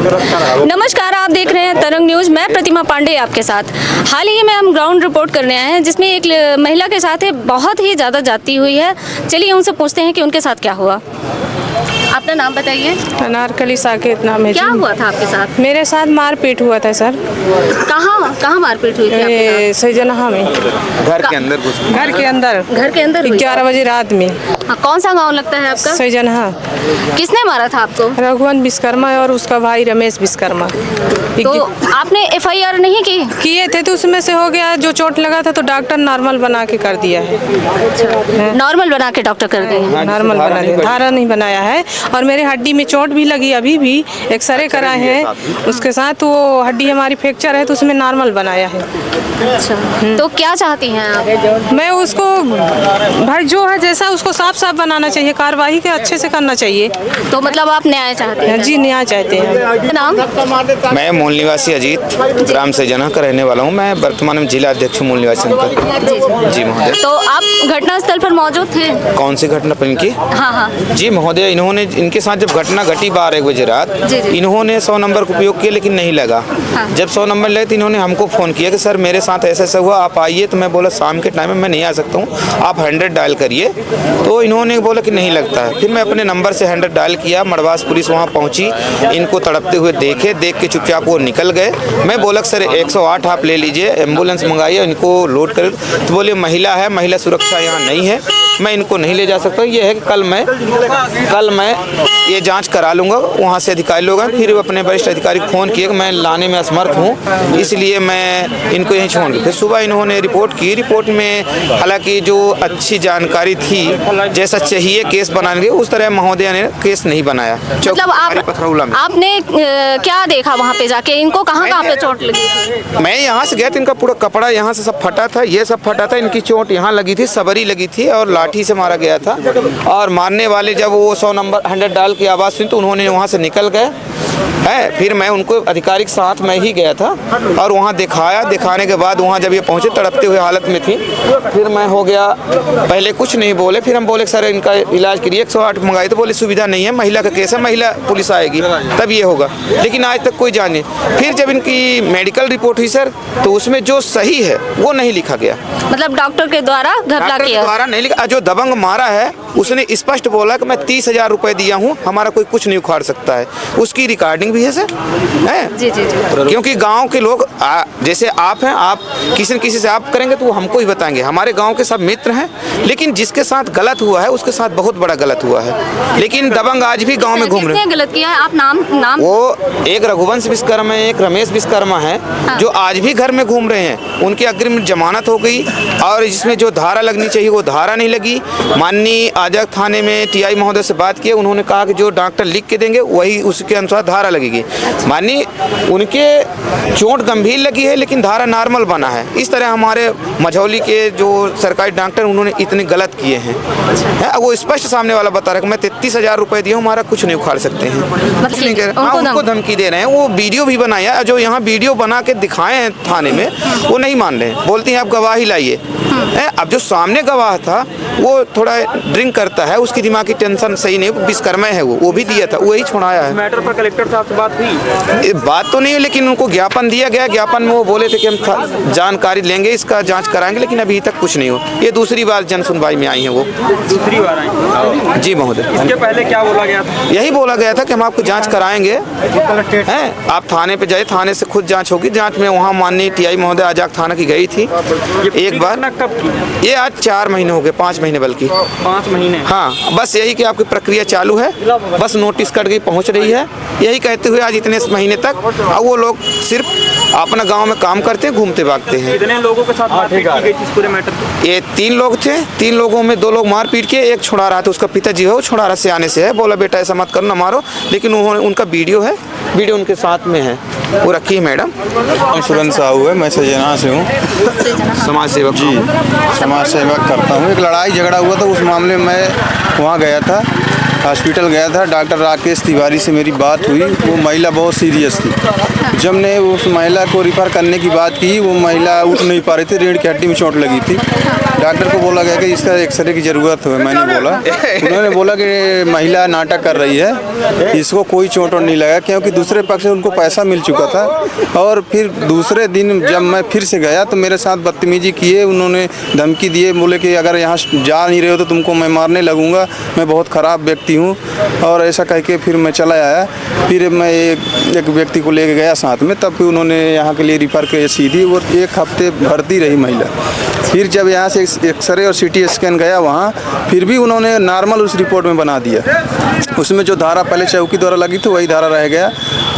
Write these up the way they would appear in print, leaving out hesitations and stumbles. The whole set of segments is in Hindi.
नमस्कार, आप देख रहे हैं तरंग न्यूज़। मैं प्रतिमा पांडे आपके साथ। हाल ही में हम ग्राउंड रिपोर्ट करने आए हैं जिसमें एक महिला के साथ बहुत ही ज़्यादा जाती हुई है। चलिए उनसे पूछते हैं कि उनके साथ क्या हुआ। अपना नाम बताइए। अनारकली साकेत नाम है। क्या हुआ था आपके साथ? मेरे साथ मारपीट हुआ था सर। कहाँ मारपीट हुई थी आपके साथ? सैजनहा में। घर के अंदर घुस घर के अंदर हुई? 11 बजे रात में। कौन सा गांव लगता है आपका? सैजनहा। किसने मारा था आपको? रघुवंश विश्वकर्मा और उसका भाई रमेश विश्वकर्मा। तो आपने FIR नहीं की? किए थे तो उसमें से हो गया, जो चोट लगा था तो डॉक्टर नॉर्मल बना के कर दिया है। नॉर्मल बना के डॉक्टर कर दिया? नॉर्मल बना दिया, धारा नहीं बनाया है। और मेरे हड्डी में चोट भी लगी, अभी भी एक्सरे कराए हैं उसके साथ। वो हड्डी हमारी फ्रैक्चर है तो उसमें नॉर्मल बनाया है। अच्छा, तो क्या चाहती हैं आप? मैं उसको भाई जो है जैसा उसको साफ साफ बनाना चाहिए, कार्रवाई के अच्छे से करना चाहिए। तो मतलब आप न्याय चाहते हैं? जी न्याय चाहते हैं। नाम? मैं मूल निवासी अजीत ग्राम सैजनहा का रहने वाला हूँ। मैं वर्तमान में जिला अध्यक्ष मूल निवासी जी महोदय। तो आप घटनास्थल पर मौजूद थे? कौन सी घटना पर इनकी? हाँ। जी महोदय, इन्होंने इनके साथ जब घटना घटी 12 बजे रात, इन्होंने 100 नंबर का उपयोग किया लेकिन नहीं लगा। जब 100 नंबर लगे तो इन्होंने हमको फ़ोन किया कि सर मेरे साथ ऐसा ऐसा हुआ, आप आइए। तो मैं बोला शाम के टाइम में मैं नहीं आ सकता हूँ, आप 100 डायल करिए। तो इन्होंने बोला कि नहीं लगता है। फिर मैं अपने नंबर से 100 डायल किया। मड़वास पुलिस वहाँ पहुँची, इनको तड़पते हुए देख के चुपचाप वो निकल गए। मैं बोला सर 108 आप ले लीजिए, एम्बुलेंस मंगाइए, इनको लोड कर। तो बोले महिला है, महिला सुरक्षा यहाँ नहीं है, मैं इनको नहीं ले जा सकता। ये है कि कल मैं ये जांच करा लूँगा। वहाँ से अधिकारी लोग हैं, फिर अपने वरिष्ठ अधिकारी को फ़ोन किए कि मैं लाने में असमर्थ हूँ, इसलिए मैं इनको यहीं छोड़ दूँ। फिर सुबह इन्होंने रिपोर्ट की। रिपोर्ट में हालांकि जो अच्छी जानकारी थी, जैसा चाहिए केस बनाने के, उस तरह महोदय ने केस नहीं बनाया। मतलब आपने क्या देखा वहाँ पे जाके? इनको कहाँ पे चोट लगी थी? मैं यहाँ से गया था, इनका पूरा कपड़ा यहाँ से सब फटा था, ये सब फटा था। इनकी चोट यहाँ लगी थी, सबरी लगी थी और लाठी से मारा गया था। और मारने वाले जब वो 100 नंबर 100 डाल की आवाज़ सुनी तो उन्होंने वहाँ से निकल गए है। फिर मैं उनको आधिकारिक साथ में ही गया था और वहाँ दिखाने के बाद वहाँ जब ये पहुँचे तड़पते हुए हालत में थी, फिर मैं हो गया, पहले कुछ नहीं बोले। फिर हम बोले सर इनका इलाज करिए, 108 मंगाई। तो बोले सुविधा नहीं है, महिला का केस है, महिला पुलिस आएगी तब ये होगा। लेकिन आज तक कोई जाने। फिर जब इनकी मेडिकल रिपोर्ट हुई सर, तो उसमें जो सही है वो नहीं लिखा गया। मतलब डॉक्टर के द्वारा घपला किया? द्वारा नहीं लिखा। जो दबंग मारा है उसने स्पष्ट बोला कि मैं 30,000 रुपए दिया हूँ, हमारा कोई कुछ नहीं उखाड़ सकता है। उसकी रिकॉर्डिंग भी है सर, है? जी। क्योंकि गांव के लोग जैसे आप हैं, आप किसी न किसी से आप करेंगे तो वो हमको ही बताएंगे। हमारे गांव के सब मित्र हैं, लेकिन जिसके साथ गलत हुआ है उसके साथ बहुत बड़ा गलत हुआ है। लेकिन दबंग आज भी गांव में घूम रहे हैं। गलत किया है? आप नाम? वो एक रघुवंश विश्वकर्मा है, एक रमेश विश्वकर्मा है, जो आज भी घर में घूम रहे हैं। उनकी अग्रिम जमानत हो गई और जिसमें जो धारा लगनी चाहिए वो धारा नहीं लगी। माननीय आजक थाने में TI महोदय से बात किए, उन्होंने कहा कि जो डॉक्टर लिख के देंगे वही उसके अनुसार धारा लगेगी। माननीय उनके चोट गंभीर लगी है लेकिन धारा नॉर्मल बना है। इस तरह हमारे मझौली के जो सरकारी डॉक्टर उन्होंने इतने गलत किए हैं। वो स्पष्ट सामने वाला बता रहा है कि मैं 33,000 रुपए दिया हूँ, हमारा कुछ नहीं उखाड़ सकते हैं। उनको धमकी दे रहे हैं। वो वीडियो भी बनाया, जो यहाँ वीडियो बना के दिखाए हैं थाने में, वो नहीं मान रहे हैं। बोलती हैं आप गवाही लाइए। अब जो सामने गवाह था वो थोड़ा ड्रिंक करता है, उसकी दिमागी टेंशन सही नहीं, विश्वकर्मा है, वो भी दिया था, वही छुड़ाया है। मैटर पर कलेक्टर साहब से बात हुई? बात तो नहीं है, लेकिन उनको ज्ञापन दिया गया। ज्ञापन में वो बोले थे कि हम जानकारी लेंगे, इसका जांच कराएंगे, लेकिन अभी तक कुछ नहीं हो। ये दूसरी बार जन सुनवाई में आई है। वो दूसरी बार आई? जी महोदय। इसके पहले क्या बोला गया था? यही बोला गया था कि हम आपको जांच कराएंगे, हैं आप थाने पे जाइए, थाने से खुद जांच होगी। जांच में वहाँ माननीय TI महोदय आजाद थाना की गई थी एक बार। कब की? ये आज 4 महीने हो गए, 5 महीने बल्कि 5 महीने। हाँ, बस यही कि आपकी प्रक्रिया चालू है, बस नोटिस कट गई पहुँच रही है, यही कहते हुए आज इतने महीने तक। अब वो लोग सिर्फ अपना गांव में काम करते हैं, घूमते भागते हैं। कितने लोगों के साथ मारपीट की गई थी इस पूरे मैटर पे? ये 3 लोग थे। 3 लोगों में 2 लोग मारपीट किए, एक छुड़ा रहा था, उसका पिताजी है, वो छुड़ा रहा से आने से है, बोला बेटा ऐसा मत करो, ना मारो। लेकिन उनका वीडियो है, वीडियो उनके साथ में है, वो रखी है मैडम। हम सुरन साहू है, मैं सैजनहा से हूँ, समाज सेवक जी, समाज सेवक करता हूँ। एक लड़ाई झगड़ा हुआ था, उस मामले में मैं वहाँ गया था। हॉस्पिटल गया था। डॉक्टर राकेश तिवारी से मेरी बात हुई। वो महिला बहुत सीरियस थी। जब ने उस महिला को रिफ़र करने की बात की, वो महिला उठ नहीं पा रही थी, रीढ़ की हड्डी में चोट लगी थी। डॉक्टर को बोला गया कि इसका एक्सरे की ज़रूरत है। मैंने बोला, उन्होंने बोला कि महिला नाटक कर रही है, इसको कोई चोट नहीं लगा, क्योंकि दूसरे पक्ष से उनको पैसा मिल चुका था। और फिर दूसरे दिन जब मैं फिर से गया तो मेरे साथ बदतमीजी किए, उन्होंने धमकी दिए, बोले कि अगर यहाँ जा नहीं रहे हो तो तुमको मैं मारने लगूंगा, मैं बहुत ख़राब व्यक्ति हूँ। और ऐसा कह के फिर मैं चला आया। फिर मैं एक व्यक्ति को लेके गया साथ में, तब फिर उन्होंने यहाँ के लिए रिफ़र किया सीधी। वो 1 हफ्ते भर्ती रही महिला। फिर जब यहाँ से एक्सरे और CT स्कैन गया वहाँ, फिर भी उन्होंने नॉर्मल उस रिपोर्ट में बना दिया। उसमें जो धारा पहले चौकी द्वारा लगी थी वही धारा रह गया,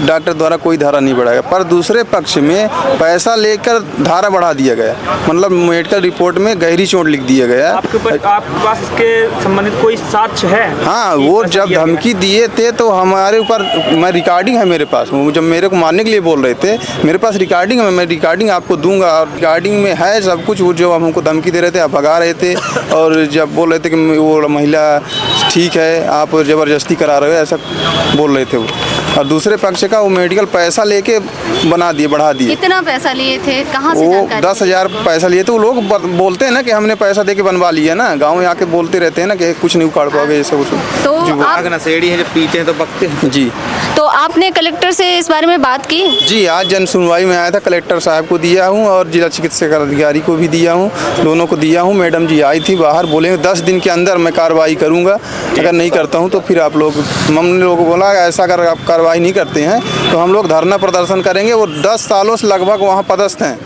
डॉक्टर द्वारा कोई धारा नहीं बढ़ाया। पर दूसरे पक्ष में पैसा लेकर धारा बढ़ा दिया गया, मतलब मेडिकल रिपोर्ट में गहरी चोट लिख दिया गया। आपके पास इसके संबंधित कोई साक्ष्य है? हाँ, वो जब धमकी दिए थे तो हमारे ऊपर, मैं रिकॉर्डिंग है मेरे पास, वो जब मेरे को मारने के लिए बोल रहे थे, मेरे पास रिकॉर्डिंग है, मैं रिकॉर्डिंग आपको दूंगा। और रिकॉर्डिंग में है सब कुछ। वो जो हमको धमकी दे रहे थे, आप भगा रहे थे, और जब बोल रहे थे कि वो महिला ठीक है, आप ज़बरदस्ती करा रहे हो, ऐसा बोल रहे थे वो। और दूसरे पक्ष का वो मेडिकल पैसा लेके बना दिए, बढ़ा दिए। कितना पैसा लिए थे, कहाँ से वो जानकारी? 10,000 पैसा लिए थे। वो लोग बोलते हैं ना कि हमने पैसा दे के बनवा लिया ना, गाँव में आके बोलते रहते हैं ना कि कुछ नहीं उखाड़ पाओगे, ये सब। तो आप नशेड़ी है, जब पीते हैं तो बकते हैं। जी, तो आपने कलेक्टर से इस बारे में बात की? जी, आज जन सुनवाई में आया था, कलेक्टर साहब को दिया हूँ और जिला चिकित्सक अधिकारी को भी दिया हूँ, दोनों को दिया हूँ। मैडम जी आई थी बाहर, बोले 10 दिन के अंदर मैं कार्रवाई करूँगा, अगर नहीं करता हूँ तो फिर आप लोग, हमने लोगों को बोला ऐसा अगर आप कार्रवाई नहीं करते हैं तो हम लोग धरना प्रदर्शन करेंगे। वो 10 सालों से लगभग वहाँ पदस्थ हैं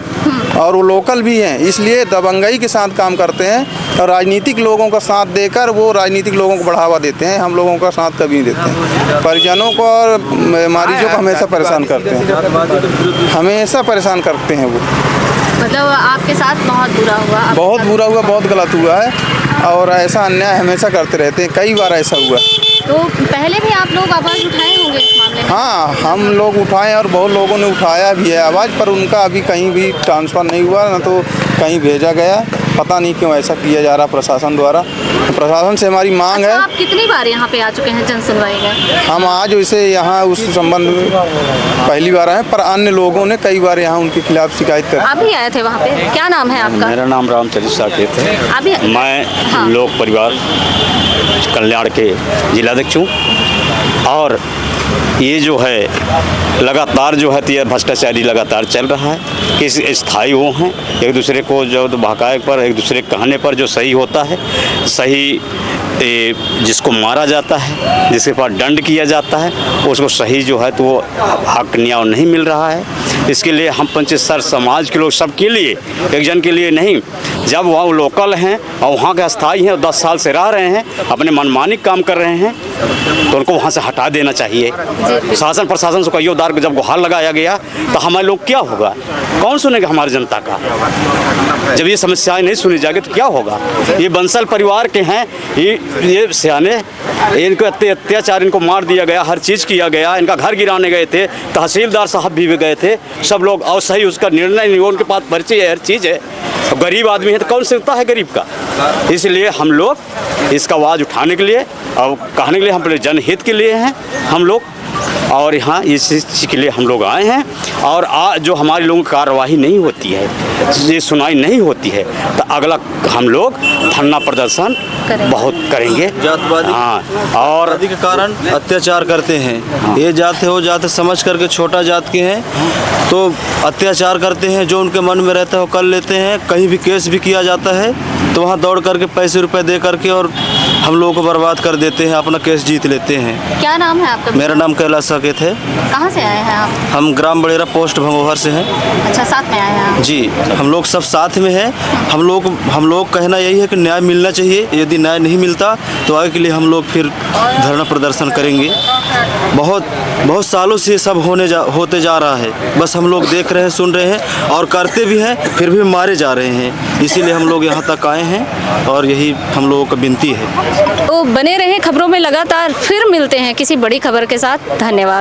और वो लोकल भी हैं, इसलिए दबंगई के साथ काम करते हैं और राजनीतिक लोगों का साथ देकर वो राजनीतिक लोगों को बढ़ावा देते हैं। हम लोगों का साथ कभी नहीं देते हैं। परिजनों को और मरीजों को हमेशा परेशान करते हैं, हमेशा परेशान करते हैं वो। मतलब आपके साथ बहुत बुरा हुआ? बहुत बुरा हुआ, बहुत गलत हुआ है और ऐसा अन्याय हमेशा करते रहते हैं। कई बार ऐसा हुआ। तो पहले भी आप लोग आवाज़ उठाए होंगे इस मामले में? हाँ, हम लोग उठाए और बहुत लोगों ने उठाया भी है आवाज़, पर उनका अभी कहीं भी ट्रांसफ़र नहीं हुआ, ना तो कहीं भेजा गया। पता नहीं क्यों ऐसा किया जा रहा प्रशासन द्वारा। प्रशासन से हमारी मांग है। आप कितनी बार यहाँ पे आ चुके हैं जन सुनवाई में? हम आज वैसे यहाँ उस संबंध में पहली बार आए, पर अन्य लोगों ने कई बार यहाँ उनके खिलाफ शिकायत कर। आप भी आए थे वहाँ पे? क्या नाम है आपका? मेरा नाम रामचरित साकेत है। अभी मैं लोक परिवार कल्याण के जिलाध्यक्ष हूँ। और ये जो है लगातार जो है ये भ्रष्टाचारी लगातार चल रहा है कि स्थायी वो हैं, एक दूसरे को जो बहकाए पर, एक दूसरे के कहने पर जो सही होता है, सही जिसको मारा जाता है, जिसके पास दंड किया जाता है, उसको सही जो है तो वो हक न्याय नहीं मिल रहा है। इसके लिए हम पंचायत सर समाज के लोग सबके लिए, एक जन के लिए नहीं, जब वह लोकल हैं और वहाँ के अस्थायी हैं, 10 साल से रह रहे हैं, अपने मनमानी काम कर रहे हैं, तो उनको वहाँ से हटा देना चाहिए। शासन प्रशासन से कईयोदार को जब गुहार लगाया गया तो हमारे लोग क्या होगा, कौन सुनेगा हमारी जनता का? जब ये समस्याएं नहीं सुनी जाएगी तो क्या होगा? ये बंसल परिवार के हैं, ये सियाने, इनको अत्याचार, इनको मार दिया गया, हर चीज़ किया गया, इनका घर गिराने गए थे, तहसीलदार साहब भी गए थे, सब लोग, और सही उसका निर्णय नहीं, उनके पास पर्ची है, हर चीज़ है। गरीब आदमी है तो कौन सुनता है गरीब का? इसलिए हम लोग इसका आवाज़ उठाने के लिए और कहने के लिए, हम अपने जनहित के लिए हैं हम लोग, और यहाँ इस चीज़ के लिए हम लोग आए हैं। और आज जो हमारे लोगों की कार्रवाई नहीं होती है, ये सुनाई नहीं होती है, तो अगला हम लोग धरना प्रदर्शन बहुत करेंगे। जातवादी और के कारण अत्याचार करते हैं। ये जात हो जात समझ करके छोटा जात के हैं तो अत्याचार करते हैं, जो उनके मन में रहता है वो कर लेते हैं। कहीं भी केस भी किया जाता है तो वहाँ दौड़ करके पैसे रुपए दे करके और हम लोगों को बर्बाद कर देते हैं, अपना केस जीत लेते हैं। क्या नाम है आपका? मेरा नाम कैलाश साकेत है। कहाँ से आए हैं आप? हम ग्राम बड़ेरा पोस्ट भंगोहर से हैं। अच्छा, साथ में आए हैं आप? जी, हम लोग सब साथ में हैं। हम लोग कहना यही है कि न्याय मिलना चाहिए। यदि न्याय नहीं मिलता तो आगे के लिए हम लोग फिर धरना प्रदर्शन करेंगे। बहुत सालों से ये सब होते जा रहा है, बस हम लोग देख रहे हैं, सुन रहे हैं और करते भी हैं, फिर भी मारे जा रहे हैं। इसीलिए हम लोग यहाँ तक आए हैं और यही हम लोगों का विनती है। तो बने रहें खबरों में, लगातार फिर मिलते हैं किसी बड़ी खबर के साथ। धन्यवाद।